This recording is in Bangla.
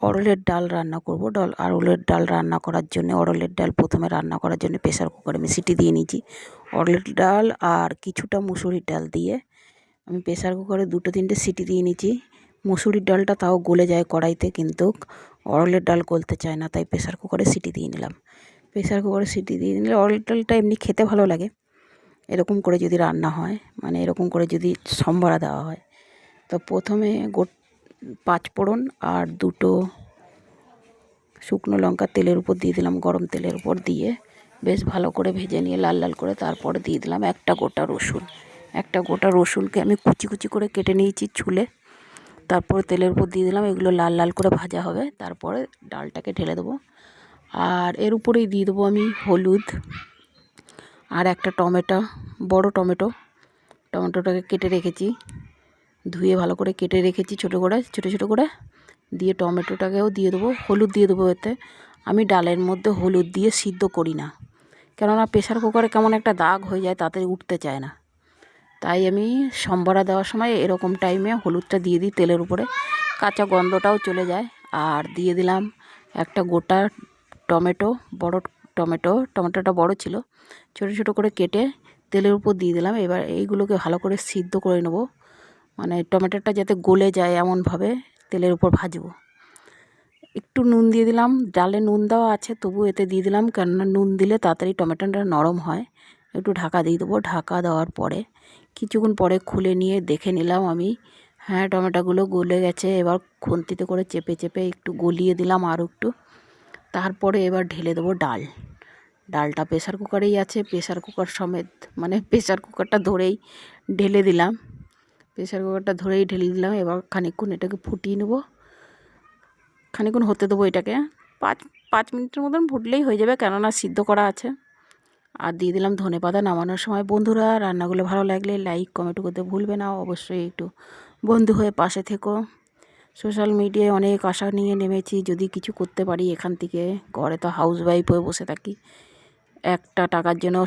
অড়লের ডাল রান্না করব। অড়লের ডাল রান্না করার জন্য অড়লের ডাল প্রথমে রান্না করার জন্য প্রেসার কুকারে আমি সিটি দিয়ে নিয়েছি। অড়লের ডাল আর কিছুটা মুসুরির ডাল দিয়ে আমি প্রেসার কুকারে 2-3টে সিটি দিয়ে নিয়েছি। মুসুরির ডালটা তাও গলে যায় কড়াইতে, কিন্তু অড়লের ডাল গলতে চায় না, তাই প্রেসার কুকারে সিটি দিয়ে নিলাম। প্রেসার কুকারে সিটি দিয়ে নিলে অড়লের ডালটা এমনি খেতে ভালো লাগে। এরকম করে যদি রান্না হয়, মানে এরকম করে যদি সম্বরা দেওয়া হয়, তো প্রথমে 5 ফোড়ন আর 2টো শুকনো লঙ্কা তেলের উপর দিয়ে দিলাম, গরম তেলের উপর দিয়ে বেশ ভালো করে ভেজে নিয়ে লাল লাল করে তারপরে দিয়ে দিলাম একটা গোটা রসুন। একটা গোটা রসুনকে আমি কুচি কুচি করে কেটে নিয়েছি ছুলে, তারপরে তেলের উপর দিয়ে দিলাম। এগুলো লাল লাল করে ভাজা হবে, তারপরে ডালটাকে ঢেলে দেবো। আর এর উপরেই দিয়ে দেবো আমি হলুদ আর একটা বড় টমেটোটাকে কেটে রেখেছি, ধুয়ে ভালো করে কেটে রেখেছি ছোটো করে দিয়ে টমেটোটাকেও দিয়ে দেবো। হলুদ দিয়ে দেবো এতে। আমি ডালের মধ্যে হলুদ দিয়ে সিদ্ধ করি না, কেননা প্রেসার কুকারে কেমন একটা দাগ হয়ে যায়, তাতে উঠতে চায় না। তাই আমি সম্বরা দেওয়ার সময় এরকম টাইমে হলুদটা দিয়ে দিই তেলের উপরে, কাঁচা গন্ধটাও চলে যায়। আর দিয়ে দিলাম একটা গোটা টমেটোটা বড় ছিল, ছোটো করে কেটে তেলের উপর দিয়ে দিলাম। এবার এইগুলোকে ভালো করে সিদ্ধ করে নেব, মানে টমেটোটা যাতে গলে যায় এমনভাবে তেলের উপর ভাজবো। একটু নুন দিয়ে দিলাম, ডালে নুন দেওয়া আছে তবু এতে দিয়ে দিলাম, কেননা নুন দিলে তাড়াতাড়ি টমেটোটা নরম হয়। একটু ঢাকা দিয়ে দেবো। ঢাকা দেওয়ার পরে কিছুক্ষণ পরে খুলে নিয়ে দেখে নিলাম আমি, হ্যাঁ টমেটোগুলো গলে গেছে। এবার খুন্তিতে করে চেপে একটু গলিয়ে দিলাম আরও একটু। তারপরে এবার ঢেলে দেবো ডালটা প্রেসার কুকারেই আছে, প্রেসার কুকার সমেত, মানে প্রেসার কুকারটা ধরেই ঢেলে দিলাম। এবার খানিকক্ষণ এটাকে ফুটিয়ে নেব, খানিকক্ষণ হতে দেবো এটাকে। 5 মিনিটের মতন ফুটলেই হয়ে যাবে, কেননা সিদ্ধ করা আছে। আর দিয়ে দিলাম ধনেপাতা নামানোর সময়। বন্ধুরা, রান্নাগুলো ভালো লাগলে লাইক কমেন্ট করতে ভুলবে না, অবশ্যই একটু বন্ধু হয়ে পাশে থেকো। সোশ্যাল মিডিয়ায় অনেক আশা নিয়ে নেমেছি, যদি কিছু করতে পারি এখান থেকে। ঘরে তো হাউস ওয়াইফ হয়ে বসে থাকি, একটা টাকার জন্য